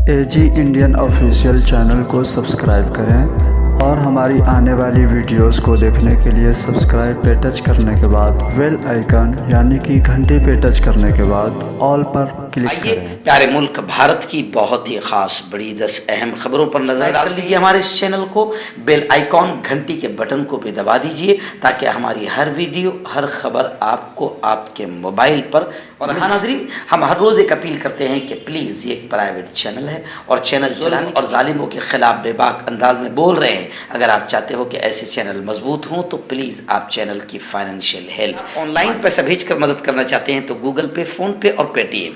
एजी Indian official channel को subscribe करें और हमारी आने वाली वीडियोस को देखने के लिए सब्सक्राइब पे टच करने के बाद बेल आइकन यानी कि घंटी पे टच करने के बाद ऑल पर क्लिक आइए करें। प्यारे मुल्क भारत की बहुत ही खास बड़ी 10 अहम खबरों पर नजर डाल दीजिए। हमारे इस चैनल को बेल आइकॉन घंटी के बटन को भी दबा दीजिए ताकि हमारी हर वीडियो हर खबर आपको आपके मोबाइल पर। और हाँ नाज़रीन, हम हर रोज़ एक अपील करते हैं कि प्लीज़ ये एक प्राइवेट चैनल है और चैनल जुल्म और जालिमों के खिलाफ बेबाक अंदाज में बोल रहे हैं। अगर आप चाहते हो कि ऐसे चैनल मजबूत हों तो प्लीज़ आप चैनल की फाइनेंशियल हेल्प ऑनलाइन पैसा भेजकर मदद करना चाहते हैं तो गूगल पे, फ़ोन पे और पेटीएम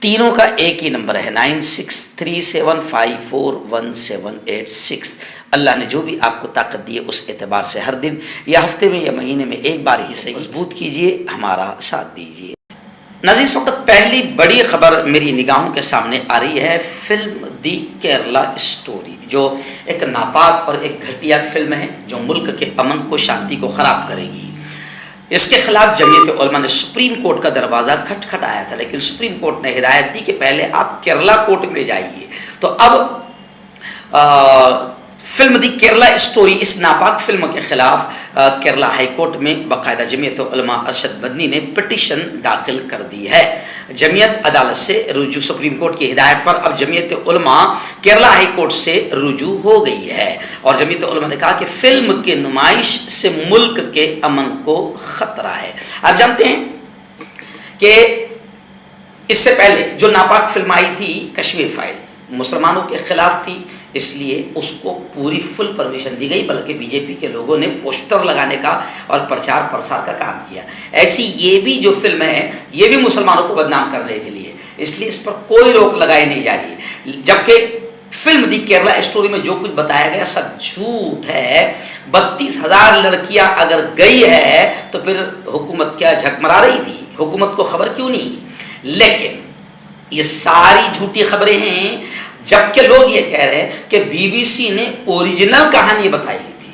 तीनों का एक ही नंबर है 9637541786। अल्लाह ने जो भी आपको ताकत दी है उस एतबार से हर दिन या हफ्ते में या महीने में एक बार ही सही मजबूत कीजिए, हमारा साथ दीजिए। नाज़रीन, इस वक्त पहली बड़ी खबर मेरी निगाहों के सामने आ रही है फिल्म दी केरला स्टोरी, जो एक नापाक और एक घटिया फिल्म है जो मुल्क के अमन को, शांति को ख़राब करेगी। इसके खिलाफ जमीयत उलमा ने सुप्रीम कोर्ट का दरवाज़ा खटखटाया था, लेकिन सुप्रीम कोर्ट ने हिदायत दी कि पहले आप केरला कोर्ट में जाइए। तो अब फिल्म दी केरला स्टोरी, इस नापाक फिल्म के खिलाफ केरला हाई कोर्ट में बाकायदा जमीयत उलमा अरशद मदनी ने पिटीशन दाखिल कर दी है। जमीयत अदालत से रुजू सुप्रीम कोर्ट की हिदायत पर अब जमीयत उलमा केरला हाई कोर्ट से रुजू हो गई है और जमीयत उलमा ने कहा कि फिल्म की नुमाइश से मुल्क के अमन को खतरा है। आप जानते हैं कि इससे पहले जो नापाक फिल्म आई थी कश्मीर फाइल्स, मुसलमानों के खिलाफ थी, इसलिए उसको पूरी फुल परमिशन दी गई, बल्कि बीजेपी के लोगों ने पोस्टर लगाने का और प्रचार प्रसार का काम किया। ऐसी ये भी जो फिल्म है ये भी मुसलमानों को बदनाम करने के लिए, इसलिए इस पर कोई रोक लगाई नहीं जा रही है। जबकि फिल्म दी केरला स्टोरी में जो कुछ बताया गया सब झूठ है। 32,000 लड़कियां अगर गई है तो फिर हुकूमत क्या झक मरा रही थी? हुकूमत को खबर क्यों नहीं? लेकिन ये सारी झूठी खबरें हैं, जबकि लोग ये कह रहे हैं कि बीबीसी ने ओरिजिनल कहानी बताई थी।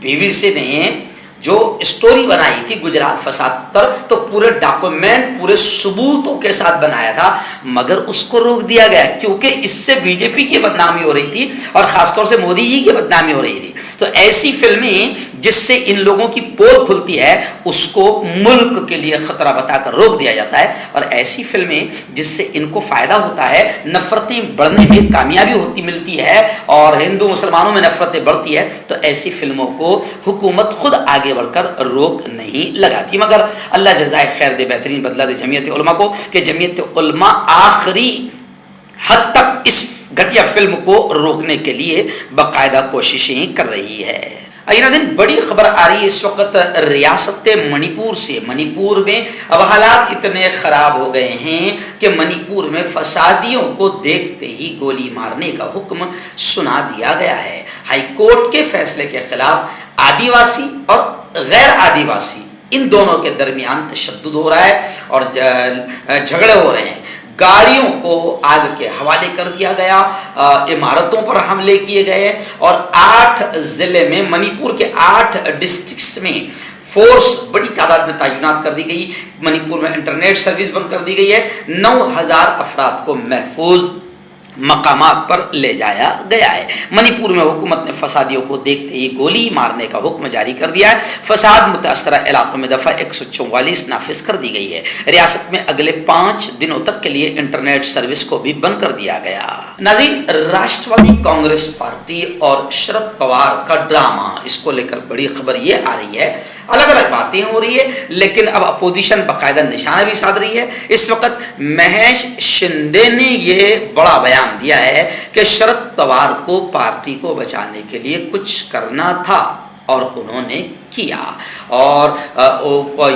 बीबीसी ने जो स्टोरी बनाई थी गुजरात फसाद पर, तो पूरे डॉक्यूमेंट पूरे सबूतों के साथ बनाया था, मगर उसको रोक दिया गया क्योंकि इससे बीजेपी की बदनामी हो रही थी और खासतौर से मोदी जी की बदनामी हो रही थी। तो ऐसी फिल्में जिससे इन लोगों की पोल खुलती है उसको मुल्क के लिए खतरा बताकर रोक दिया जाता है, और ऐसी फिल्में जिससे इनको फायदा होता है, नफरतें बढ़ने में कामयाबी मिलती है और हिंदू मुसलमानों में नफरतें बढ़ती है, तो ऐसी फिल्मों को हुकूमत खुद आगे बढ़कर रोक नहीं लगाती। मगर अल्लाह जज़ाए खैर दे, बेहतरीन बदला दे जमीयत उलमा को कि जमीयत उलमा आखिरी हद तक इस घटिया फिल्म को रोकने के लिए बाकायदा कोशिशें कर रही है। अगला दिन बड़ी खबर आ रही है इस वक्त रियासत मणिपुर से। मणिपुर में अब हालात इतने खराब हो गए हैं कि मणिपुर में फसादियों को देखते ही गोली मारने का हुक्म सुना दिया गया है। हाई कोर्ट के फैसले के खिलाफ आदिवासी और गैर आदिवासी इन दोनों के दरमियान तशद्दुद हो रहा है और झगड़े हो रहे हैं। गाड़ियों को आग के हवाले कर दिया गया, इमारतों पर हमले किए गए और 8 जिले में, मणिपुर के 8 डिस्ट्रिक्ट्स में फोर्स बड़ी तादाद में तैनात कर दी गई। मणिपुर में इंटरनेट सर्विस बंद कर दी गई है। 9,000 अफराद को महफूज मकामात पर ले जाया गया है। मणिपुर में हुकूमत ने फसादियों को देखते ही गोली मारने का हुक्म जारी कर दिया है। फसाद मुतासरा इलाकों में दफ़ा 144 नाफिज कर दी गई है। रियासत में अगले 5 दिनों तक के लिए इंटरनेट सर्विस को भी बंद कर दिया गया। नाज़रीन, राष्ट्रवादी कांग्रेस पार्टी और शरद पवार का ड्रामा, इसको लेकर बड़ी खबर ये आ रही है। अलग अलग बातें हो रही है, लेकिन अब अपोजिशन बाकायदा निशाना भी साध रही है। इस वक्त महेश शिंदे ने ये बड़ा बयान दिया है कि शरद पवार को पार्टी को बचाने के लिए कुछ करना था और उन्होंने किया। और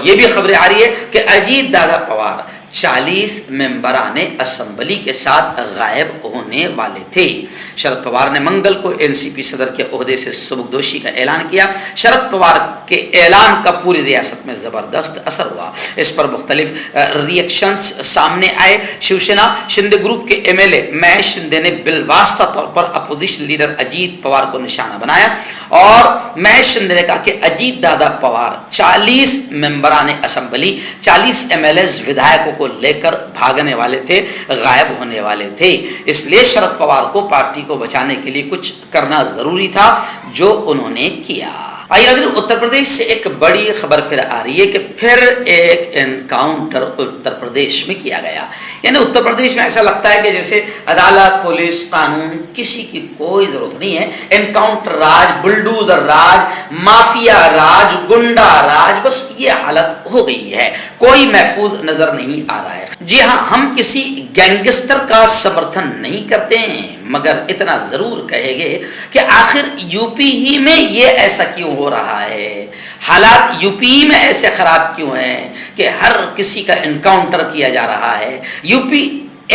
ये भी खबरें आ रही है कि अजीत दादा पवार 40 मेंबराने असम्बली के साथ गायब होने वाले थे। शरद पवार ने मंगल को एनसीपी सदर के ओहदे से सुबुकदोशी का ऐलान किया। शरद पवार के ऐलान का पूरी रियासत में ज़बरदस्त असर हुआ। इस पर मुख्तलिफ रिएक्शंस सामने आए। शिवसेना शिंदे ग्रुप के एमएलए महेश शिंदे ने बिलवास्ता तौर पर अपोजिशन लीडर अजीत पवार को निशाना बनाया और महेश शिंदे ने कहा कि अजीत दादा पवार 40 मेंबराने असम्बली, 40 एमएलए विधायकों کو لے کر بھاگنے والے تھے، غائب ہونے والے تھے۔ اس لیے شرد پوار کو پارٹی کو بچانے کے لیے کچھ کرنا ضروری تھا، جو انہوں نے کیا۔ آئیے اتر پردیش سے ایک بڑی خبر پھر آ رہی ہے کہ پھر ایک انکاؤنٹر اتر پردیش میں کیا گیا۔ یعنی اتر پردیش میں ایسا لگتا ہے کہ جیسے عدالت، پولیس، قانون کسی کی کوئی ضرورت نہیں ہے۔ انکاؤنٹر راج، بلڈوزر راج، مافیا راج، گنڈا راج، بس یہ حالت ہو گئی ہے، کوئی محفوظ نظر نہیں آ رہا ہے۔ جی ہاں، ہم کسی گینگسٹر کا سمرتھن نہیں کرتے ہیں، مگر اتنا ضرور کہے گے کہ آخر یو پی ہی میں یہ ایسا کیوں ہو رہا ہے؟ حالات یو پی میں ایسے خراب کیوں ہیں کہ ہر کسی کا انکاؤنٹر کیا جا رہا ہے؟ U P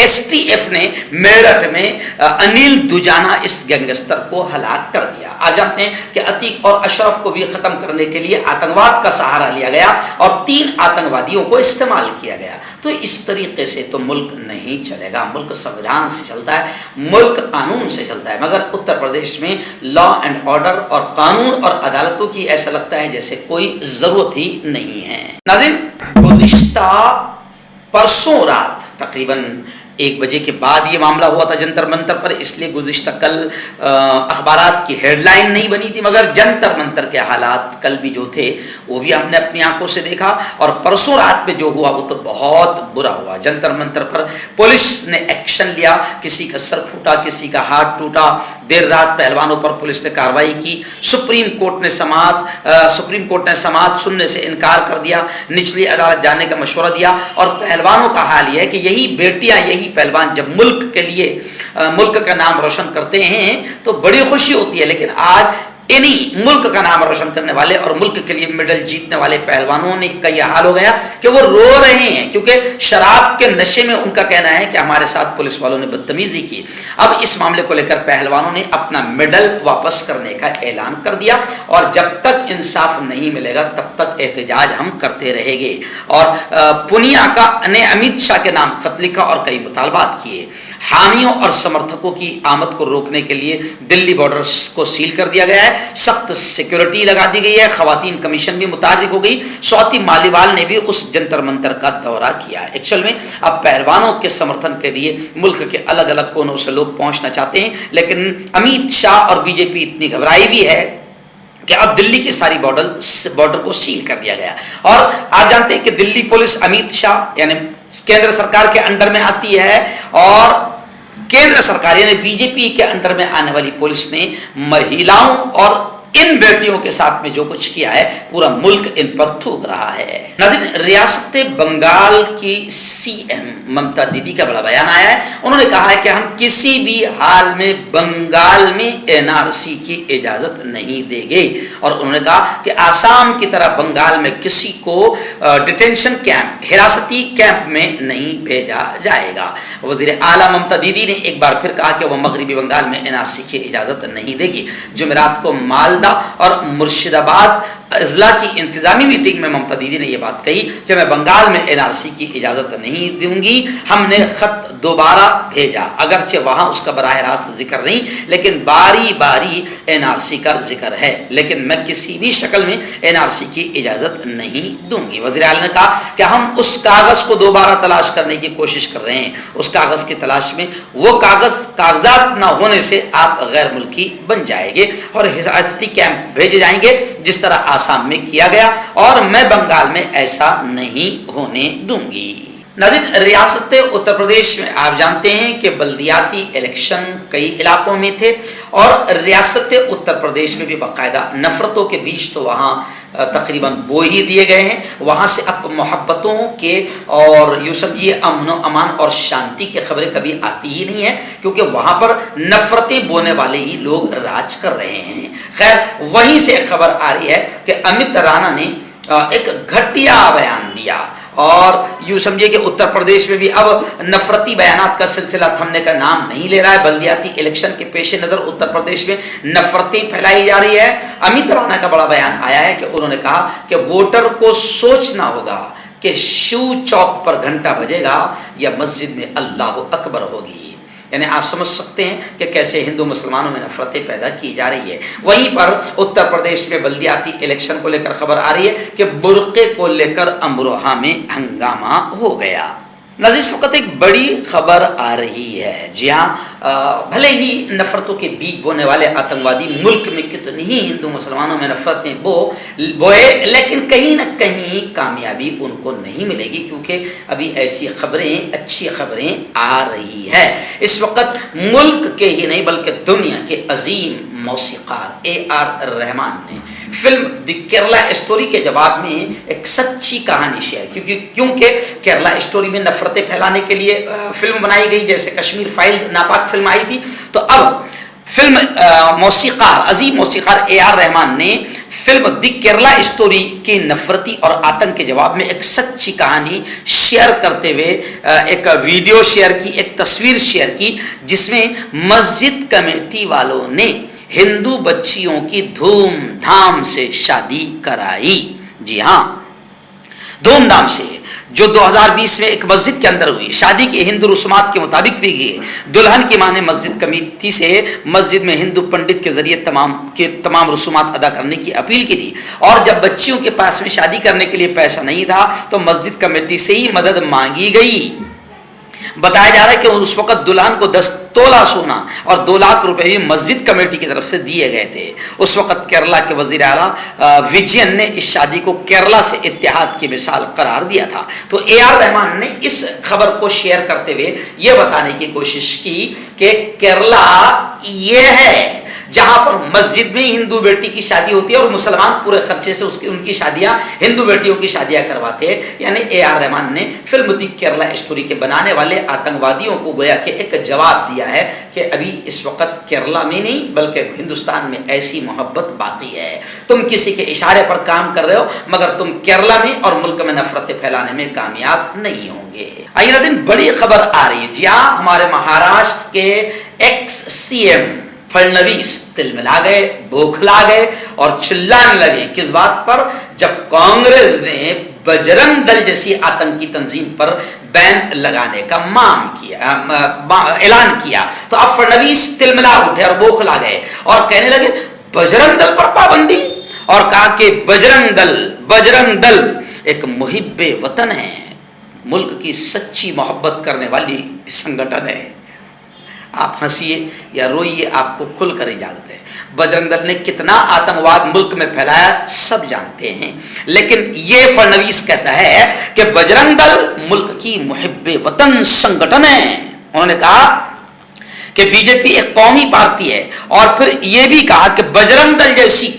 S T F نے میرٹھ میں انیل دوجانہ اس گینگسٹر کو ہلاک کر دیا۔ آپ جانتے ہیں کہ عتیق اور اشرف کو بھی ختم کرنے کے لیے آتنکواد کا سہارا لیا گیا اور 3 آتنکوادیوں کو استعمال کیا گیا۔ تو اس طریقے سے تو ملک نہیں چلے گا۔ ملک سنویدھان سے چلتا ہے، ملک قانون سے چلتا ہے، مگر اتر پردیش میں لا اینڈ آرڈر اور قانون اور عدالتوں کی ایسا لگتا ہے جیسے کوئی ضرورت ہی نہیں ہے۔ ناظرین، گزشتہ پرسوں رات تقریباً 1 بجے کے بعد یہ معاملہ ہوا تھا جنتر منتر پر، اس لیے گزشتہ کل اخبارات کی ہیڈ لائن نہیں بنی تھی، مگر جنتر منتر کے حالات کل بھی جو تھے وہ بھی ہم نے اپنی آنکھوں سے دیکھا، اور پرسوں رات میں جو ہوا وہ تو بہت برا ہوا۔ جنتر منتر پر پولیس نے ایکشن لیا، کسی کا سر پھوٹا، کسی کا ہاتھ ٹوٹا، دیر رات پہلوانوں پر پولیس نے کارروائی کی۔ سپریم کورٹ نے سماعت سننے سے انکار کر دیا، نچلی عدالت جانے کا مشورہ دیا، اور پہلوانوں کا حال یہ ہے کہ یہی بیٹیاں، یہی پہلوان جب ملک کے لیے ملک کا نام روشن کرتے ہیں تو بڑی خوشی ہوتی ہے، لیکن آج انہی ملک کا نام روشن کرنے والے اور ملک کے لیے میڈل جیتنے والے پہلوانوں نے کا یہ حال ہو گیا کہ وہ رو رہے ہیں، کیونکہ شراب کے نشے میں ان کا کہنا ہے کہ ہمارے ساتھ پولیس والوں نے بدتمیزی کی۔ اب اس معاملے کو لے کر پہلوانوں نے اپنا میڈل واپس کرنے کا اعلان کر دیا، اور جب تک انصاف نہیں ملے گا تب تک احتجاج ہم کرتے رہیں گے۔ اور پونیا نے امیت شاہ کے نام خط لکھا اور کئی مطالبات کیے۔ حامیوں اور سمرتھکوں کی آمد کو روکنے کے لیے دلی بارڈر کو سیل کر دیا گیا ہے، سخت سیکیورٹی لگا دی گئی ہے، خواتین کمیشن بھی متحرک ہو گئی۔ سواتی مالیوال نے بھی اس جنتر منتر کا دورہ کیا۔ ایکچوئل میں اب پہلوانوں کے سمرتھن کے لیے ملک کے الگ الگ کونوں سے لوگ پہنچنا چاہتے ہیں، لیکن امیت شاہ اور بی جے پی اتنی گھبرائی بھی ہے کہ اب دلی کی ساری بارڈر کو سیل کر دیا گیا۔ اور آپ جانتے ہیں کہ دلی پولیس امیت شاہ یعنی کیندر سرکار کے انڈر میں آتی ہے، اور کیندر سرکار یعنی بی جے پی کے انڈر میں آنے والی پولیس نے مہیلاؤں اور ان بیٹیوں کے ساتھ میں جو کچھ کیا ہے پورا ملک ان پر تھوک رہا ہے۔ ناظرین، ریاست بنگال کی سی ایم ممتا دیدی کا بڑا بیان آیا ہے۔ انہوں نے کہا ہے کہ ہم کسی بھی حال میں بنگال میں این آر سی کی اجازت نہیں دیں گے، اور انہوں نے کہا کہ آسام کی طرح بنگال میں کسی کو ڈیٹینشن کیمپ، حراستی کیمپ میں نہیں بھیجا جائے گا۔ وزیر اعلیٰ ممتا دیدی نے ایک بار پھر کہا کہ وہ مغربی بنگال میں این آر سی کی اجازت نہیں دے گی۔ جمعرات کو مالدہ اور مرشد آباد اضلاع کی انتظامی میٹنگ میں ممتا دیدی نے یہ بات کہی کہ میں بنگال میں این آر سی کی اجازت نہیں دوں گی۔ ہم نے خط دوبارہ بھیجا، اگرچہ وہاں اس کا براہ راست ذکر نہیں، لیکن باری باری این آر سی کا ذکر ہے، لیکن میں کسی بھی شکل میں این آر سی کی اجازت نہیں دوں گی۔ وزیر اعلیٰ نے کہا کہ ہم اس کاغذ کو دوبارہ تلاش کرنے کی کوشش کر رہے ہیں، اس کاغذ کی تلاش میں وہ کاغذات نہ ہونے سے آپ غیر ملکی بن جائیں گے اور حراستی کیمپ بھیجے جائیں گے جس طرح آسام میں کیا گیا، اور میں بنگال میں ایسا نہیں ہونے دوں گی۔ ناظرین، ریاست اتر پردیش میں آپ جانتے ہیں کہ بلدیاتی الیکشن کئی علاقوں میں تھے، اور ریاست اتر پردیش میں بھی باقاعدہ نفرتوں کے بیچ تو وہاں تقریباً بو ہی دیے گئے ہیں۔ وہاں سے اب محبتوں کے اور یوں سمجھیے امن و امان اور شانتی کی خبریں کبھی آتی ہی نہیں ہیں، کیونکہ وہاں پر نفرتیں بونے والے ہی لوگ راج کر رہے ہیں۔ خیر، وہیں سے ایک خبر آ رہی ہے کہ امت رانا نے ایک گھٹیا بیان دیا، اور یوں سمجھے کہ اتر پردیش میں بھی اب نفرتی بیانات کا سلسلہ تھمنے کا نام نہیں لے رہا ہے۔ بلدیاتی الیکشن کے پیش نظر اتر پردیش میں نفرتی پھیلائی جا رہی ہے۔ امت رانا کا بڑا بیان آیا ہے کہ انہوں نے کہا کہ ووٹر کو سوچنا ہوگا کہ شیو چوک پر گھنٹہ بجے گا یا مسجد میں اللہ اکبر ہوگی۔ یعنی آپ سمجھ سکتے ہیں کہ کیسے ہندو مسلمانوں میں نفرتیں پیدا کی جا رہی ہے۔ وہیں پر اتر پردیش میں بلدیاتی الیکشن کو لے کر خبر آ رہی ہے کہ برقعے کو لے کر امروہہ میں ہنگامہ ہو گیا۔ नाज़रीन, इस वक्त एक बड़ी खबर आ रही है। जी हाँ, भले ही नफ़रतों के बीज बोने वाले आतंकवादी मुल्क में कितनी ही हिंदू मुसलमानों में नफ़रतें बोए, लेकिन कहीं ना कहीं कामयाबी उनको नहीं मिलेगी, क्योंकि अभी ऐसी खबरें, अच्छी खबरें आ रही है। इस वक्त मुल्क के ही नहीं बल्कि दुनिया के अजीम मौसीकार AR रहमान ने फिल्म द केरला स्टोरी के जवाब में एक सच्ची कहानी शेयर, क्योंकि केरला स्टोरी में नफरतें फैलाने के लिए फिल्म बनाई गई, जैसे कश्मीर फाइल नापाक फिल्म आई थी। तो अब फिल्म अजीम मौसीकार AR रहमान ने फिल्म द केरला स्टोरी की नफरती और आतंक के जवाब में एक सच्ची कहानी शेयर करते हुए एक वीडियो शेयर की, एक तस्वीर शेयर की, जिसमें मस्जिद कमेटी वालों ने हिंदू बच्चियों की धूमधाम से शादी कराई। जी हाँ, धूमधाम से, जो 2020 में एक मस्जिद के अंदर हुई। शादी की हिंदू रस्मात के मुताबिक भी की। दुल्हन की मां ने मस्जिद कमेटी से मस्जिद में हिंदू पंडित के जरिए तमाम रस्मात अदा करने की अपील की थी, और जब बच्चियों के पास में शादी करने के लिए पैसा नहीं था तो मस्जिद कमेटी से ही मदद मांगी गई। बताया जा रहा है कि उस वक्त दुल्हन को 10 तोला सोना और 2 लाख रुपए भी मस्जिद कमेटी की तरफ से दिए गए थे। उस वक्त केरला के वजीर आला विजयन ने इस शादी को केरला से इत्तेहाद की मिसाल करार दिया था। तो AR रहमान ने इस खबर को शेयर करते हुए यह बताने की कोशिश की कि केरला ये है जहां पर मस्जिद में हिंदू बेटी की शादी होती है और मुसलमान पूरे खर्चे से उनकी शादियां, हिंदू बेटियों की शादियां करवाते हैं। यानी AR रहमान ने फिल्म द केरला स्टोरी के बनाने वाले आतंकवादियों को गोया कि एक जवाब दिया है कि अभी इस वक्त केरला में नहीं बल्कि हिंदुस्तान में ऐसी मोहब्बत बाकी है। तुम किसी के इशारे पर काम कर रहे हो, मगर तुम केरला में और मुल्क में नफरतें फैलाने में कामयाब नहीं होंगे। आइए नाज़रीन, बड़ी खबर आ रही है। जी हाँ, हमारे महाराष्ट्र के एक्स CM फडणवीस तिलमिला गए, बौखला गए और चिल्लाने लगे। किस बात पर? जब कांग्रेस ने बजरंग दल जैसी आतंकी तंजीम पर बैन लगाने का ऐलान किया, तो अब फडणवीस तिलमिला उठे और बौखला गए और कहने लगे बजरंग दल पर पाबंदी, और कहा कि बजरंग दल एक मुहिब्बे वतन है, मुल्क की सच्ची मोहब्बत करने वाली संगठन है। आप हंसिए या रोइए, आपको खुलकर इजाजत है। बजरंग दल ने कितना आतंकवाद मुल्क में फैलाया सब जानते हैं, लेकिन ये फडणवीस कहता है कि बजरंग दल मुल्क की मुहिब्बे वतन संगठन है। उन्होंने कहा कि बीजेपी एक कौमी पार्टी है, और फिर यह भी कहा कि बजरंग दल जैसी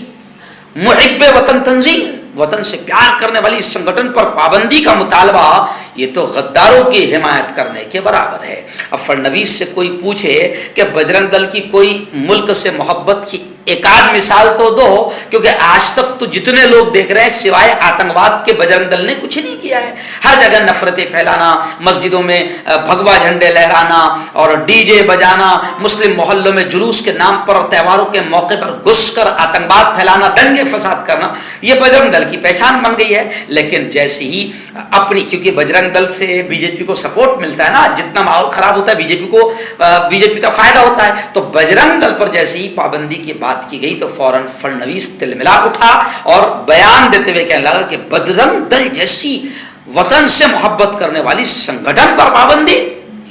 मुहिब्बे वतन तंजीम, वतन से प्यार करने वाली इस संगठन पर पाबंदी का मुतालबा ये तो गद्दारों की हिमायत करने के बराबर है। अब फडणवीस से कोई पूछे कि बजरंग दल की कोई मुल्क से मोहब्बत की एक आध मिसाल तो दो, क्योंकि आज तक तो जितने लोग देख रहे हैं सिवाय आतंकवाद के बजरंग दल ने कुछ नहीं किया है। हर जगह नफरतें फैलाना, मस्जिदों में भगवा झंडे लहराना और डीजे बजाना, मुस्लिम मोहल्लों में जुलूस के नाम पर और त्योहारों के मौके पर घुसकर आतंकवाद फैलाना, दंगे फसाद करना, ये बजरंग दल की पहचान बन गई है। लेकिन जैसे ही अपनी, क्योंकि बजरंग दल से बीजेपी को सपोर्ट मिलता है ना, जितना माहौल खराब होता है बीजेपी का फायदा होता है, तो बजरंग दल पर जैसे ही पाबंदी की बात की गई तो फौरन फडणवीस तिलमिला उठा और बयान देते हुए कहने लगा कि बजरंग दल जैसी वतन से मोहब्बत करने वाली संगठन पर पाबंदी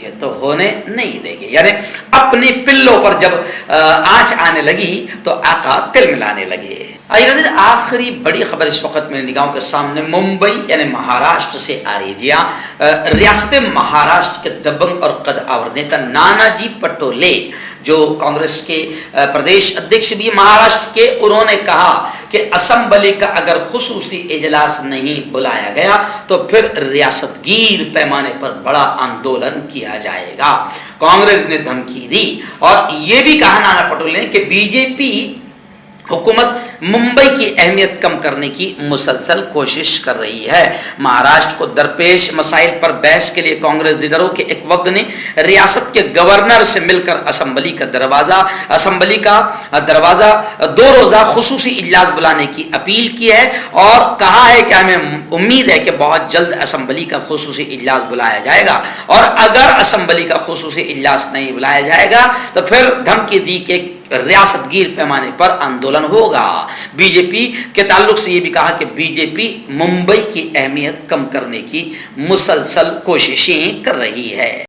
ये तो होने नहीं देंगे। यानी अपने पिल्लों पर जब आंच आने लगी तो आका तिलमिलाने लगे। आखिरी बड़ी खबर इस वक्त मेरी निगाहों के सामने मुंबई यानी महाराष्ट्र से आ रही है। रियासत महाराष्ट्र के दबंग और कद्दावर नेता नानाजी पटोले, जो कांग्रेस के प्रदेश अध्यक्ष भी महाराष्ट्र के, उन्होंने कहा कि असेंबली का अगर खुसूसी इजलास नहीं बुलाया गया तो फिर रियासतगीर पैमाने पर बड़ा आंदोलन किया जाएगा। कांग्रेस ने धमकी दी और यह भी कहा नाना पटोले ने कि बीजेपी हुकूमत मुंबई की अहमियत कम करने की मुसलसल कोशिश कर रही है। महाराष्ट्र को दरपेश मसाइल पर बहस के लिए कांग्रेस लीडरों के एक वफ्द ने रियासत के गवर्नर से मिलकर असेंबली का दरवाजा 2 रोज़ा खुसूसी इजलास बुलाने की अपील की है और कहा है कि हमें उम्मीद है कि बहुत जल्द असेंबली का खुसूसी इजलास बुलाया जाएगा, और अगर असेंबली का खुसूसी इजलास नहीं बुलाया जाएगा तो फिर धमकी दी कि रियासतगीर पैमाने पर आंदोलन होगा। بی جے پی کے تعلق سے یہ بھی کہا کہ بی جے پی ممبئی کی اہمیت کم کرنے کی مسلسل کوششیں کر رہی ہے۔